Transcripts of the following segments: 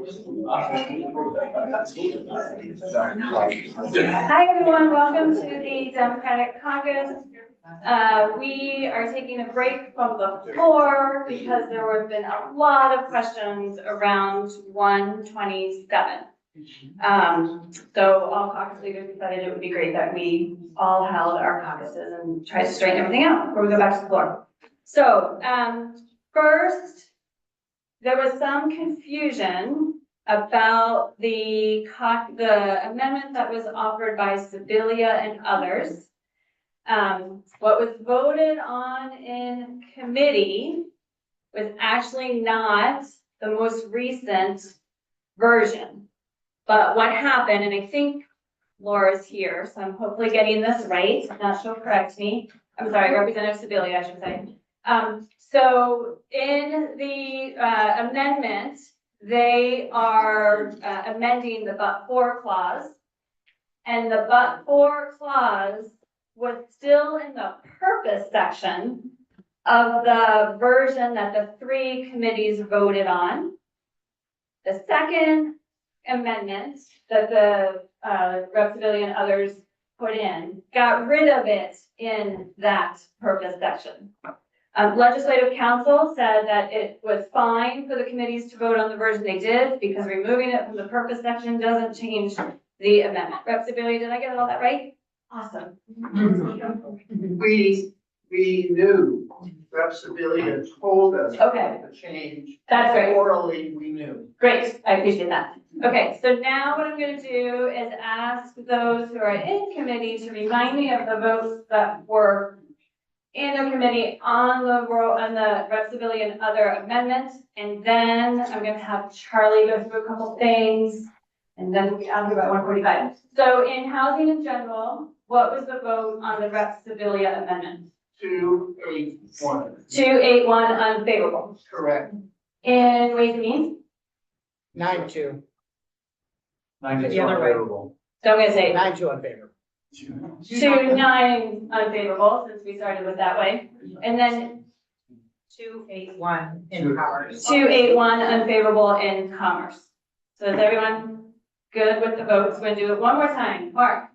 Hi, everyone. Welcome to the Democratic Caucus. We are taking a break from the floor because there have been a lot of questions around 127. So all caucus leaders decided it would be great that we all held our caucuses and tried to straighten everything out before we go back to the floor. So first, there was some confusion about the amendment that was offered by Sibilia and others. What was voted on in committee was actually not the most recent version. But what happened, and I think Laura's here, so I'm hopefully getting this right. Now she'll correct me. I'm sorry, Representative Sibilia, I should say. So in the amendment, they are amending the but-for clause, and the but-for clause was still in the purpose section of the version that the three committees voted on. The second amendment that the Rep. Sibilia and others put in got rid of it in that purpose section. Legislative Council said that it was fine for the committees to vote on the version they did because removing it from the purpose section doesn't change the amendment. Rep. Sibilia, did I get all that right? Awesome. We knew, Rep. Sibilia told us Okay. the change. That's right. Orally, we knew. Great, I appreciate that. Okay, so now what I'm going to do is ask those who are in committee to remind me of the votes that were in the committee on the Rep. Sibilia and other amendments, and then I'm going to have Charlie go through a couple things, and then we'll be out here about 1:45. So in housing in general, what was the vote on the Rep. Sibilia amendment? 281. 281 unfavorable. Correct. In Ways and Means? 9-2. 92 The other way. unfavorable. So I'm going to say 9-2 unfavorable. 2-9 unfavorable, since we started with that way. And then 281 in powers. 281 unfavorable in commerce. So is everyone good with the votes? We're going to do it one more time. Mark?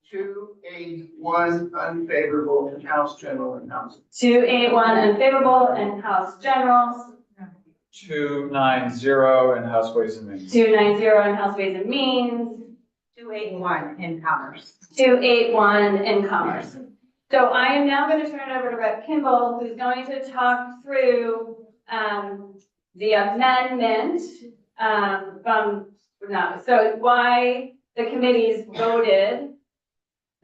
281 unfavorable in House General and House. 281 unfavorable in House General. 290 in House Ways and Means. 290 in House Ways and Means. 281 in commerce. 281 in commerce. So I am now going to turn it over to Rep. Kimball, who's going to talk through the amendment so why the committees voted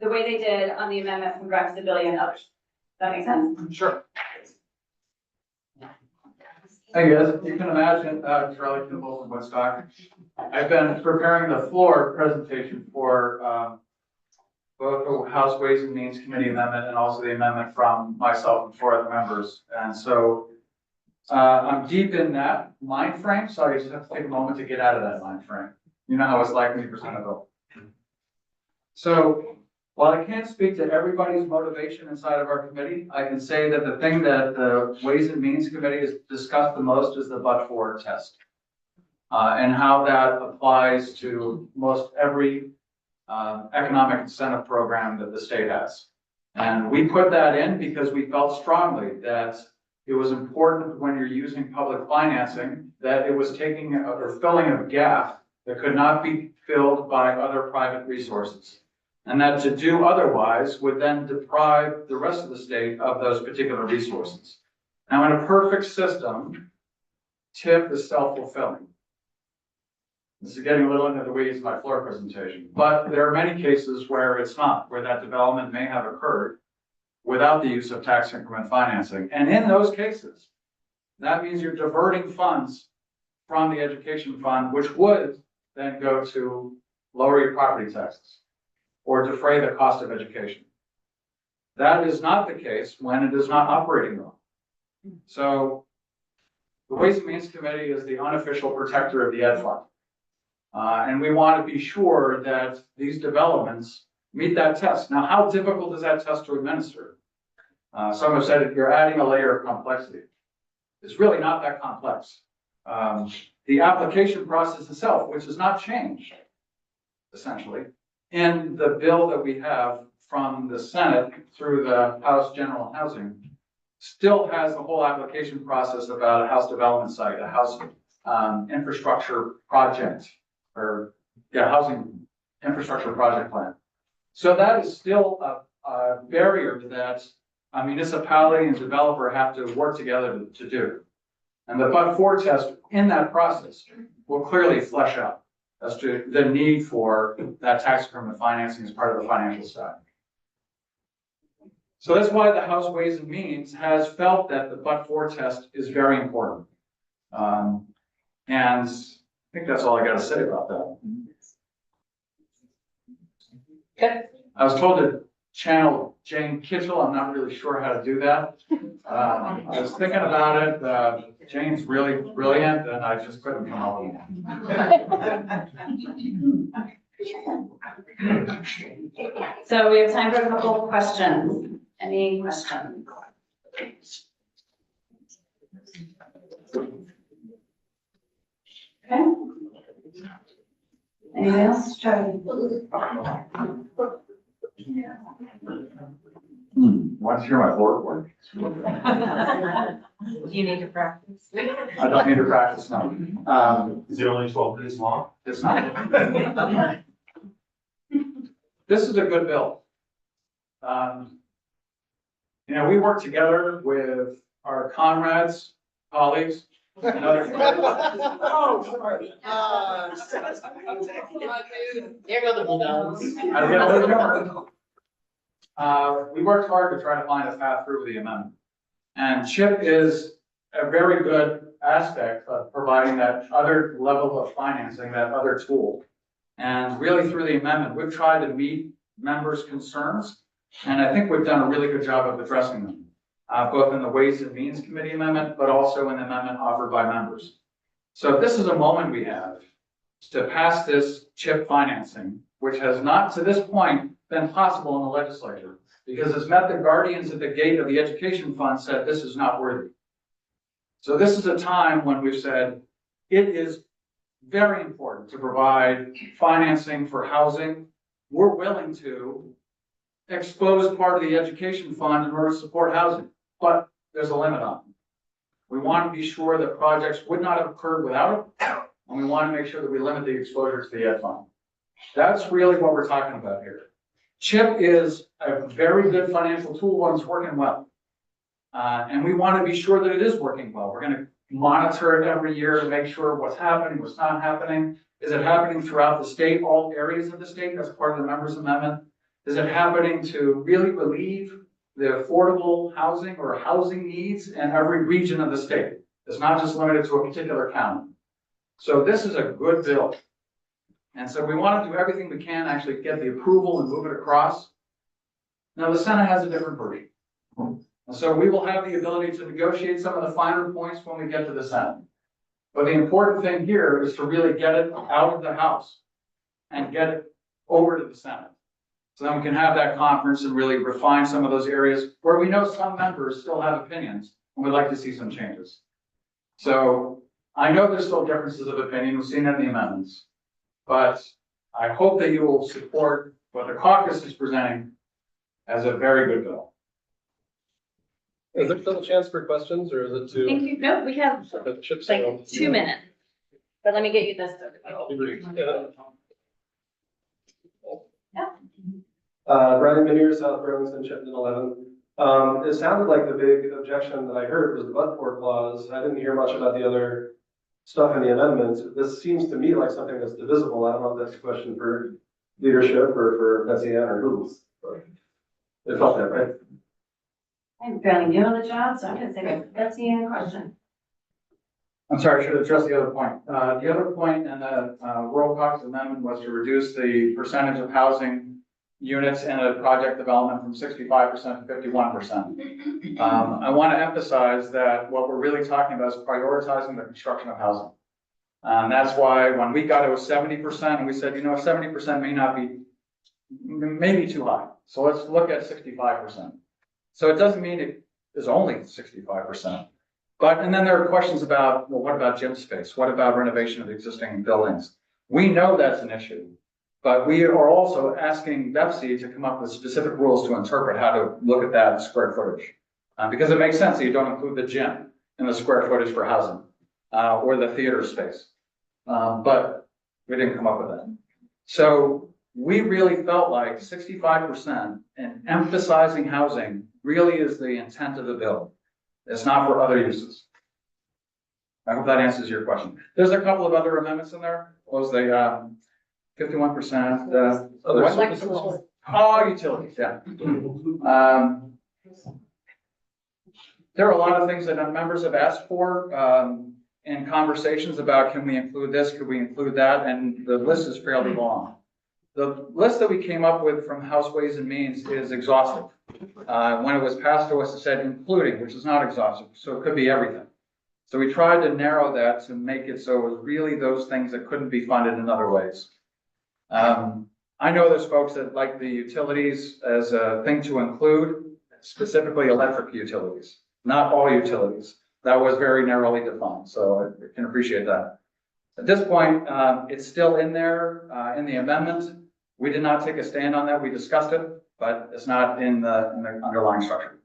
the way they did on the amendment from Rep. Sibilia and others. Does that make sense? Sure. Hey guys, you can imagine, Charlie Kimball from Woodstock. I've been preparing the floor presentation for both the House Ways and Means Committee amendment and also the amendment from myself and 4 other members. And so I'm deep in that mind frame, so I just have to take a moment to get out of that mind frame. You know how it's like when you present a bill. So while I can't speak to everybody's motivation inside of our committee, I can say that the thing that the Ways and Means Committee has discussed the most is the but-for test. And how that applies to most every economic incentive program that the state has. And we put that in because we felt strongly that it was important when you're using public financing that it was taking or filling a gap that could not be filled by other private resources. And that to do otherwise would then deprive the rest of the state of those particular resources. Now, in a perfect system, TIF is self-fulfilling. This is getting a little into the weeds of my floor presentation, but there are many cases where it's not, where that development may have occurred without the use of tax increment financing. And in those cases, that means you're diverting funds from the education fund, which would then go to lower your property taxes or defray the cost of education. That is not the case when it is not operating well. So the Ways and Means Committee is the unofficial protector of the ed fund. And we want to be sure that these developments meet that test. Now, how difficult is that test to administer? Some have said you're adding a layer of complexity. It's really not that complex. the application process itself, which has not changed, essentially, in the bill that we have from the Senate through the House General Housing, still has the whole application process about a house development site, a house infrastructure project, or housing infrastructure project plan. So that is still a barrier that a municipality and developer have to work together to do. And the but-for test in that process will clearly flesh out as to the need for that tax increment financing as part of the financial stack. So that's why the House Ways and Means has felt that the but-for test is very important. And I think that's all I got to say about that. Good. I was told to channel Jane Kitchell. I'm not really sure how to do that. I was thinking about it. Jane's really brilliant, and I just couldn't come up with it. So we have time for a couple of questions. Any questions? Okay. Anyone else? Charlie? Want to hear my board work? You need to practice. I don't need to practice now. Is it only 12 minutes long? It's not. This is a good bill. You know, we work together with our comrades, colleagues, and other. Oh, sorry. There go the bulldogs. We worked hard to try to find a path through the amendment. And CHIP is a very good aspect of providing that other level of financing, that other tool. And really through the amendment, we've tried to meet members' concerns. And I think we've done a really good job of addressing them, both in the Ways and Means Committee amendment, but also in the amendment offered by members. So this is a moment we have to pass this CHIP financing, which has not to this point been possible in the legislature, because it's met the guardians at the gate of the education fund said this is not worthy. So this is a time when we've said it is very important to provide financing for housing. We're willing to expose part of the education fund in order to support housing, but there's a limit on it. We want to be sure that projects would not have occurred without it, and we want to make sure that we limit the exposure to the ed fund. That's really what we're talking about here. CHIP is a very good financial tool when it's working well. And we want to be sure that it is working well. We're going to monitor it every year to make sure what's happening, what's not happening. Is it happening throughout the state, all areas of the state? That's part of the members' amendment. Is it happening to really relieve the affordable housing or housing needs in every region of the state? It's not just limited to a particular county. So this is a good bill. And so we want to do everything we can, actually get the approval and move it across. Now the Senate has a different version. And so we will have the ability to negotiate some of the finer points when we get to the Senate. But the important thing here is to really get it out of the House and get it over to the Senate. So then we can have that conference and really refine some of those areas where we know some members still have opinions and would like to see some changes. So I know there's still differences of opinion. We've seen it in the amendments. But I hope that you will support what the caucus is presenting as a very good bill. Is there still a chance for questions, or is it too? Thank you. No, we have like 2 minutes. But let me get you this. Brian Minier, South Burlington, Chittenden 11. It sounded like the big objection that I heard was the but-for clause. I didn't hear much about the other stuff in the amendments. This seems to me like something that's divisible. I don't know if that's a question for leadership or for Betsy Ann or who. It felt that, right? I'm fairly new to the job, so I'm gonna say that's the end question. I'm sorry, I should address the other point. The other point in the rural caucus amendment was to reduce the percentage of housing units in a project development from 65% to 51%. I want to emphasize that what we're really talking about is prioritizing the construction of housing. That's why when we got to 70%, and we said, you know, 70% may not be, maybe too high. So let's look at 65%. So it doesn't mean it is only 65%. But, and then there are questions about, well, what about gym space? What about renovation of existing buildings? We know that's an issue, but we are also asking BEPC to come up with specific rules to interpret how to look at that square footage. Because it makes sense that you don't include the gym in the square footage for housing, or the theater space. But we didn't come up with that. So we really felt like 65% and emphasizing housing really is the intent of the bill. It's not for other uses. I hope that answers your question. There's a couple of other amendments in there. What was the 51%? Other What? services? Oh, utilities, yeah. There are a lot of things that members have asked for in conversations about, can we include this, could we include that? And the list is fairly long. The list that we came up with from House Ways and Means is exhaustive. When it was passed to us, it said including, which is not exhaustive, so it could be everything. So we tried to narrow that to make it so it was really those things that couldn't be funded in other ways. I know there's folks that like the utilities as a thing to include, specifically electric utilities, not all utilities. That was very narrowly defined, so I can appreciate that. At this point, it's still in there in the amendment. We did not take a stand on that. We discussed it, but it's not in the underlying structure.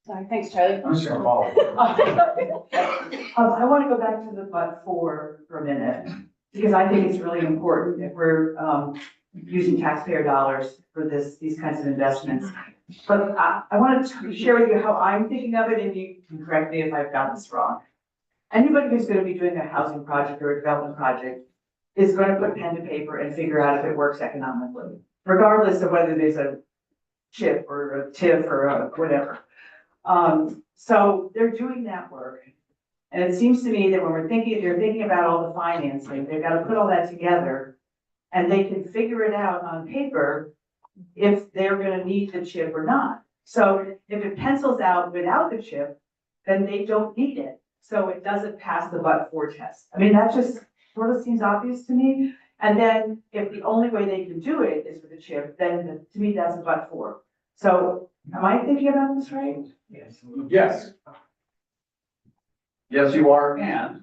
Sorry, thanks, Charlie. I'm just gonna follow. I want to go back to the but for a minute, because I think it's really important if we're using taxpayer dollars for these kinds of investments. But I want to share with you how I'm thinking of it, and you can correct me if I've got this wrong. Anybody who's going to be doing a housing project or a development project is going to put pen to paper and figure out if it works economically, regardless of whether there's a chip or a TIF or a whatever. So they're doing that work. And it seems to me that when they're thinking about all the financing, they've got to put all that together and they can figure it out on paper if they're going to need the chip or not. So if it pencils out without the chip, then they don't need it. So it doesn't pass the but-for test. I mean, that just sort of seems obvious to me. And then if the only way they can do it is with a chip, then to me, that's a but-for. So am I thinking about this right? Yes. Yes, you are, and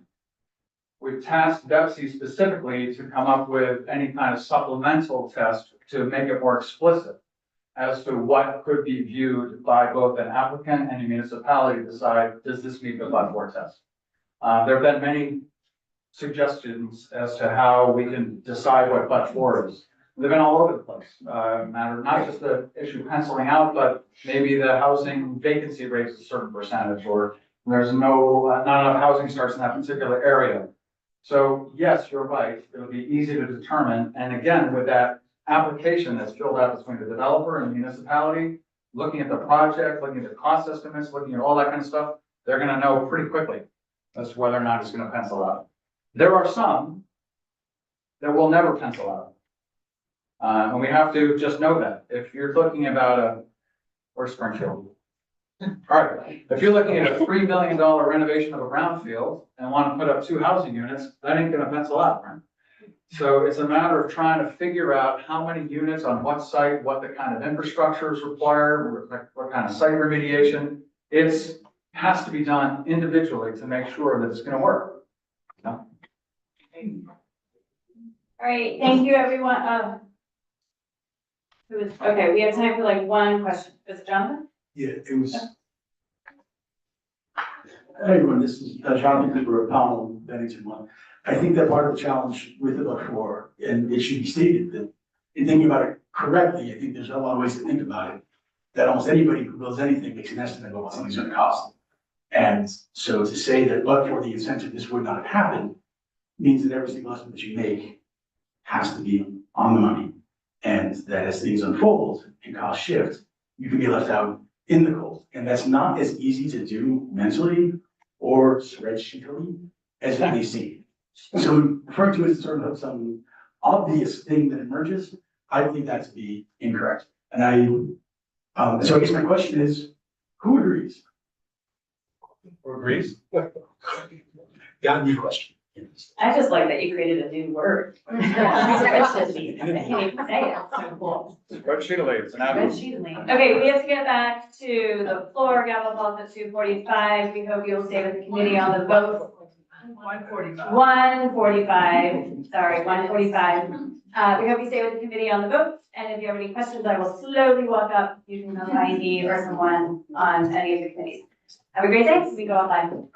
we've tasked BEPC specifically to come up with any kind of supplemental test to make it more explicit as to what could be viewed by both an applicant and a municipality to decide, does this meet the but-for test? There have been many suggestions as to how we can decide what but-for is. They've been all over the place. Matter not just the issue penciling out, but maybe the housing vacancy rate is a certain percentage, or there's not enough housing starts in that particular area. So yes, you're right. It'll be easy to determine. And again, with that application that's filled out between the developer and the municipality, looking at the project, looking at the cost estimates, looking at all that kind of stuff, they're going to know pretty quickly as to whether or not it's going to pencil out. There are some that will never pencil out. And we have to just know that. If you're looking about or Springfield. All right, if you're looking at a $3 million renovation of a brownfield and want to put up 2 housing units, that ain't going to pencil out, right? So it's a matter of trying to figure out how many units on what site, what the kind of infrastructure is required, what kind of site remediation. It has to be done individually to make sure that it's going to work. No? All right, thank you, everyone. Okay, we have time for like one question. Is it Jonathan? Yeah, it was. Hey everyone, this is Jonathan Cooper of Powell, Bennington one. I think that part of the challenge with the but-for, and it should be stated that in thinking about it correctly, I think there's a lot of ways to think about it. That almost anybody who builds anything makes an estimate of what something's gonna cost. And so to say that but for the incentive, this would not have happened, means that every single estimate that you make has to be on the money. And that as things unfold and costs shift, you can be left out in the cold. And that's not as easy to do mentally or spreadsheetally as it may seem. So referring to it as sort of some obvious thing that emerges, I believe that to be incorrect. And so I guess my question is, who agrees? Or agrees? Got a new question. I just like that you created a new word. Spreadsheet. I can't even say it, so cool. Spreadsheetly, it's an avenue. Spreadsheetly. Okay, we have to get back to the floor, gavel calls at 2:45. We hope you'll stay with the committee on the vote. 145. 1:45, sorry, 1:45. We hope you stay with the committee on the votes, and if you have any questions, I will slowly walk up. You can come find me or someone on any of the committees. Have a great day, we go online.